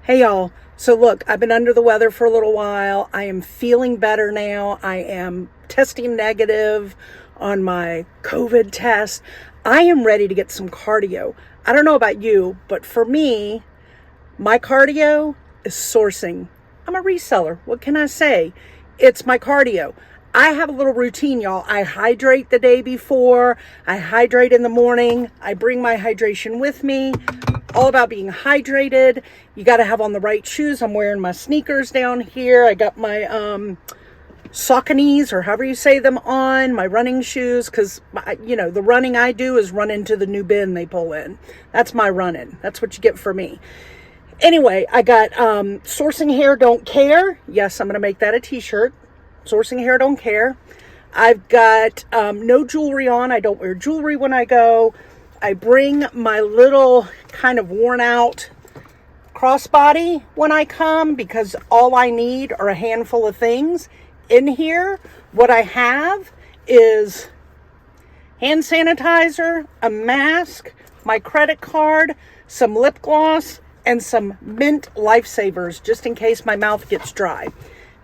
Hey y'all. So look, I've been under the weather for a little while. I am feeling better now. I am testing negative on my COVID test. I am ready to get some cardio. I don't know about you, but for me, my cardio is sourcing. I'm a reseller. What can I say? It's my cardio. I have a little routine, y'all. I hydrate the day before. I hydrate in the morning. I bring my hydration with me. All about being hydrated. You got to have on the right shoes. I'm wearing my sneakers down here. I got my Sauconys, or however you say them, on my running shoes, because the running I do is run into the new bin they pull in. That's my running. That's what you get for me. Anyway, I got Sourcing Hair Don't Care. Yes, I'm going to make that a t-shirt. Sourcing Hair Don't Care. I've got no jewelry on. I don't wear jewelry when I go. I bring my little kind of worn out crossbody when I come, because all I need are a handful of things in here. What I have is hand sanitizer, a mask, my credit card, some lip gloss, and some mint lifesavers just in case my mouth gets dry.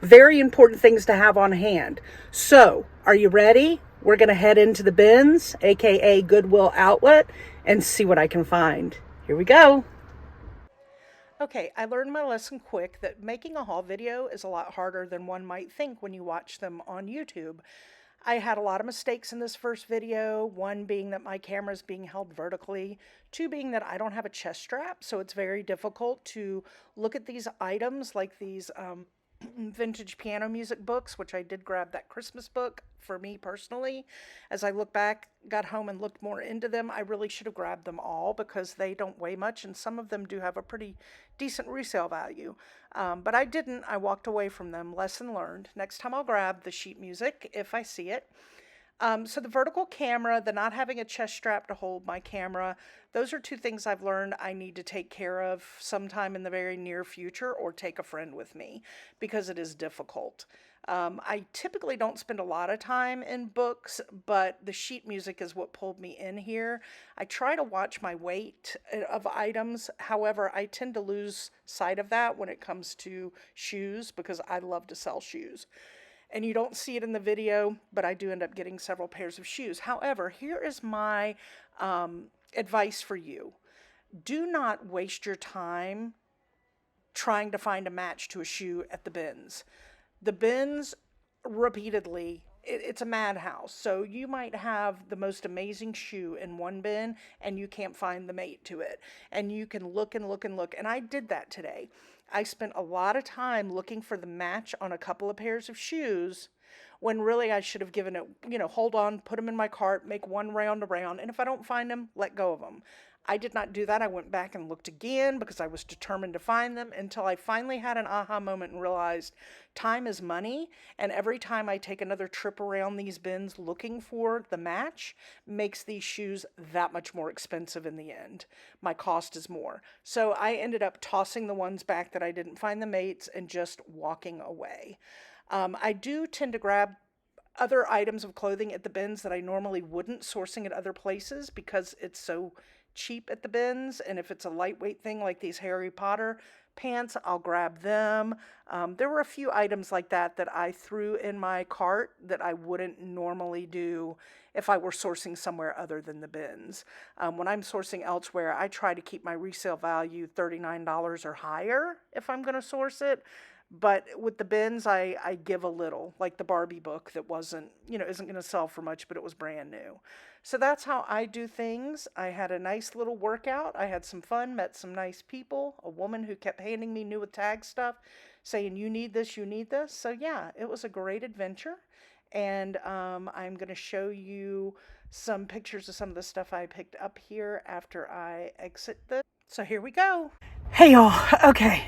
Very important things to have on hand. So, are you ready? We're going to head into the bins, aka Goodwill Outlet, and see what I can find. Here we go. Okay, I learned my lesson quick that making a haul video is a lot harder than one might think when you watch them on YouTube. I had a lot of mistakes in this first video, one being that my camera is being held vertically, two being that I don't have a chest strap, so it's very difficult to look at these items like these vintage piano music books, which I did grab that Christmas book for me personally. As I look back, got home and looked more into them, I really should have grabbed them all because they don't weigh much and some of them do have a pretty decent resale value. But I didn't. I walked away from them. Lesson learned. Next time I'll grab the sheet music if I see it. So the vertical camera, the not having a chest strap to hold my camera, those are two things I've learned I need to take care of sometime in the very near future, or take a friend with me, because it is difficult. I typically don't spend a lot of time in books, but the sheet music is what pulled me in here. I try to watch my weight of items. However, I tend to lose sight of that when it comes to shoes, because I love to sell shoes. And you don't see it in the video, but I do end up getting several pairs of shoes. However, here is my advice for you. Do not waste your time trying to find a match to a shoe at the bins. The bins, repeatedly, it's a madhouse. So you might have the most amazing shoe in one bin and you can't find the mate to it. And you can look and look and look. And I did that today. I spent a lot of time looking for the match on a couple of pairs of shoes, when really I should have given it, hold on, put them in my cart, make one round around, and if I don't find them, let go of them. I did not do that. I went back and looked again because I was determined to find them, until I finally had an aha moment and realized time is money, and every time I take another trip around these bins looking for the match makes these shoes that much more expensive in the end. My cost is more. So I ended up tossing the ones back that I didn't find the mates and just walking away. I do tend to grab other items of clothing at the bins that I normally wouldn't, sourcing at other places, because it's so cheap at the bins. And if it's a lightweight thing like these Harry Potter pants, I'll grab them. There were a few items like that that I threw in my cart that I wouldn't normally do if I were sourcing somewhere other than the bins. When I'm sourcing elsewhere, I try to keep my resale value $39 or higher if I'm going to source it. But with the bins, I give a little, like the Barbie book that isn't going to sell for much, but it was brand new. So that's how I do things. I had a nice little workout. I had some fun, met some nice people, a woman who kept handing me new with tag stuff, saying, you need this, you need this. So yeah, it was a great adventure. And I'm going to show you some pictures of some of the stuff I picked up here after I exit this. So here we go. Hey y'all, okay.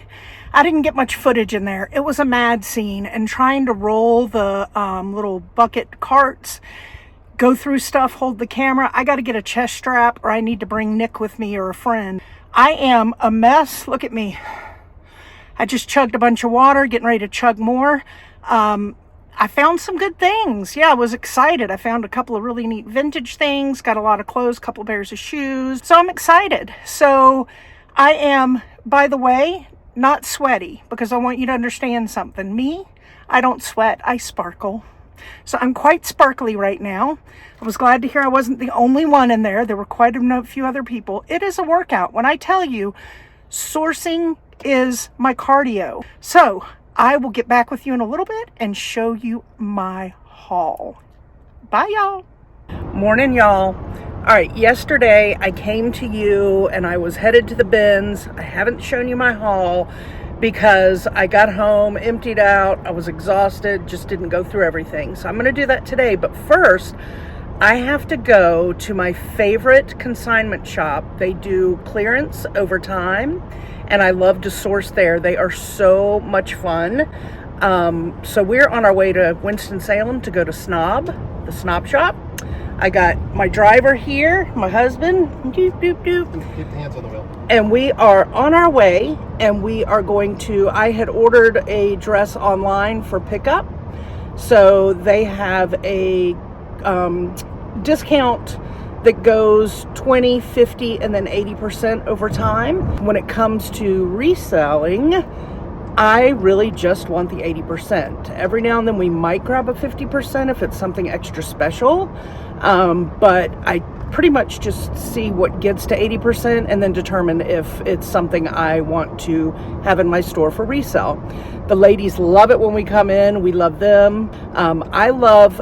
I didn't get much footage in there. It was a mad scene, and trying to roll the little bucket carts, go through stuff, hold the camera. I got to get a chest strap, or I need to bring Nick with me or a friend. I am a mess. Look at me. I just chugged a bunch of water, getting ready to chug more. I found some good things. Yeah, I was excited. I found a couple of really neat vintage things, got a lot of clothes, a couple of pairs of shoes. So I'm excited. So I am, by the way, not sweaty, because I want you to understand something. Me, I don't sweat, I sparkle. So I'm quite sparkly right now. I was glad to hear I wasn't the only one in there. There were quite a few other people. It is a workout. When I tell you, sourcing is my cardio. So I will get back with you in a little bit and show you my haul. Bye, y'all. Morning, y'all. All right, yesterday I came to you and I was headed to the bins. I haven't shown you my haul because I got home, emptied out, I was exhausted, just didn't go through everything. So I'm going to do that today. But first, I have to go to my favorite consignment shop. They do clearance over time, and I love to source there. They are so much fun. So we're on our way to Winston-Salem to go to Snob, the Snob shop. I got my driver here, my husband, doop, doop, doop. Keep the hands on the wheel. And we are on our way, and we are going to, I had ordered a dress online for pickup. So they have a discount that goes 20, 50, and then 80% over time. When it comes to reselling, I really just want the 80%. Every now and then we might grab a 50% if it's something extra special. But I pretty much just see what gets to 80% and then determine if it's something I want to have in my store for resale. The ladies love it when we come in. We love them. I love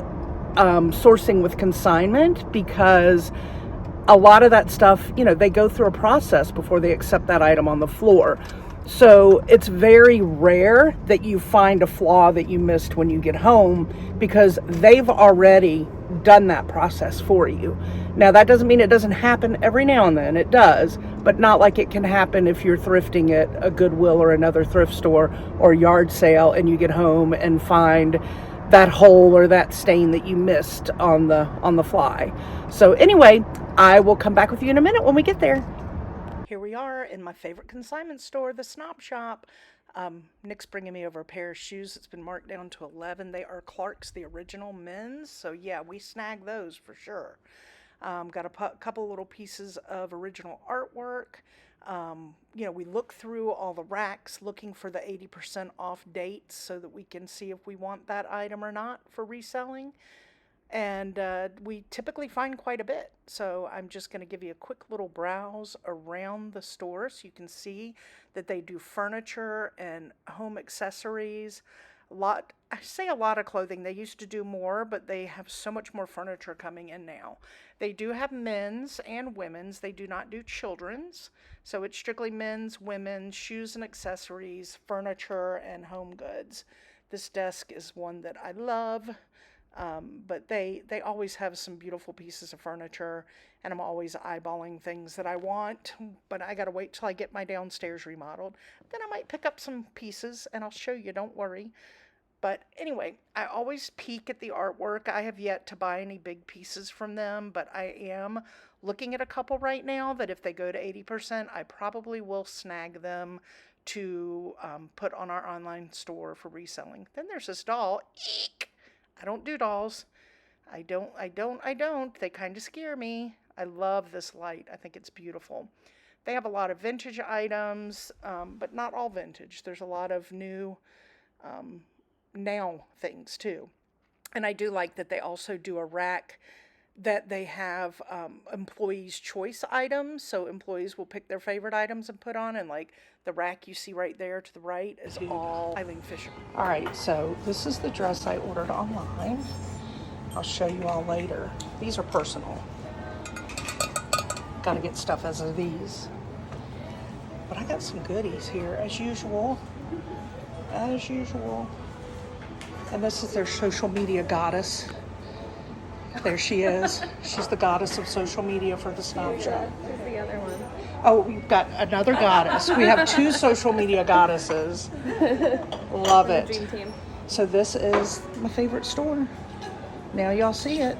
sourcing with consignment because a lot of that stuff, you know, they go through a process before they accept that item on the floor. So it's very rare that you find a flaw that you missed when you get home because they've already done that process for you. Now, that doesn't mean it doesn't happen every now and then. It does, but not like it can happen if you're thrifting at a Goodwill or another thrift store or yard sale and you get home and find that hole or that stain that you missed on the fly. So anyway, I will come back with you in a minute when we get there. Here we are in my favorite consignment store, the Snob shop. Nick's bringing me over a pair of shoes that's been marked down to 11. They are Clark's, the original men's. So yeah, we snag those for sure. Got a couple little pieces of original artwork. You know, we look through all the racks looking for the 80% off dates so that we can see if we want that item or not for reselling. And we typically find quite a bit. So I'm just going to give you a quick little browse around the store so you can see that they do furniture and home accessories. I say a lot of clothing. They used to do more, but they have so much more furniture coming in now. They do have men's and women's. They do not do children's. So it's strictly men's, women's, shoes and accessories, furniture, and home goods. This desk is one that I love. But they always have some beautiful pieces of furniture, and I'm always eyeballing things that I want, but I gotta wait till I get my downstairs remodeled. Then I might pick up some pieces, and I'll show you, don't worry. But anyway, I always peek at the artwork. I have yet to buy any big pieces from them, but I am looking at a couple right now that if they go to 80%, I probably will snag them to put on our online store for reselling. Then there's this doll. Eek! I don't do dolls. I don't. They kind of scare me. I love this light. I think it's beautiful. They have a lot of vintage items, but not all vintage. There's a lot of new now things too. And I do like that they also do a rack that they have employees' choice items. So employees will pick their favorite items and put on, and like the rack you see right there to the right is all Eileen Fisher. All right, so this is the dress I ordered online. I'll show you all later. These are personal. Got to get stuff as of these. But I got some goodies here, as usual. As usual. And this is their social media goddess. There she is. She's the goddess of social media for the Snob shop. Who's the other one? Oh, we've got another goddess. We have two social media goddesses. Love it. Dream team. So this is my favorite store. Now y'all see it.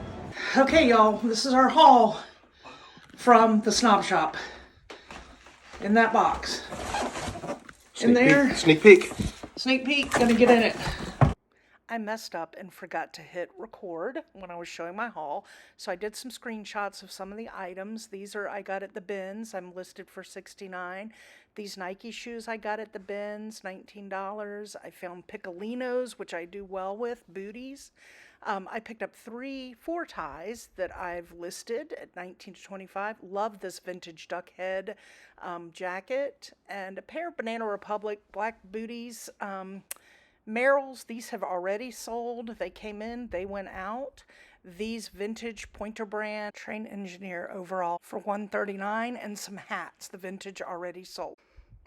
Okay, y'all. This is our haul from the Snob shop. In that box. Sneak peek. Sneak peek. Gonna get in it. I I messed up and forgot to hit record when I was showing my haul. So I did some screenshots of some of the items. These are I got at the bins. I'm listed for $69. These Nike shoes I got at the bins, $19. I found Piccolinos, which I do well with, booties. I picked up 4 ties that I've listed at $19 to $25. Love this vintage duck head jacket, and a pair of Banana Republic black booties. Merrell's, these have already sold. They came in, they went out. These vintage Pointer brand train engineer overall for $139, and some hats, the vintage already sold.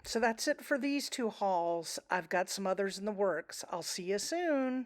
So that's it for these 2 hauls. I've got some others in the works. I'll see you soon.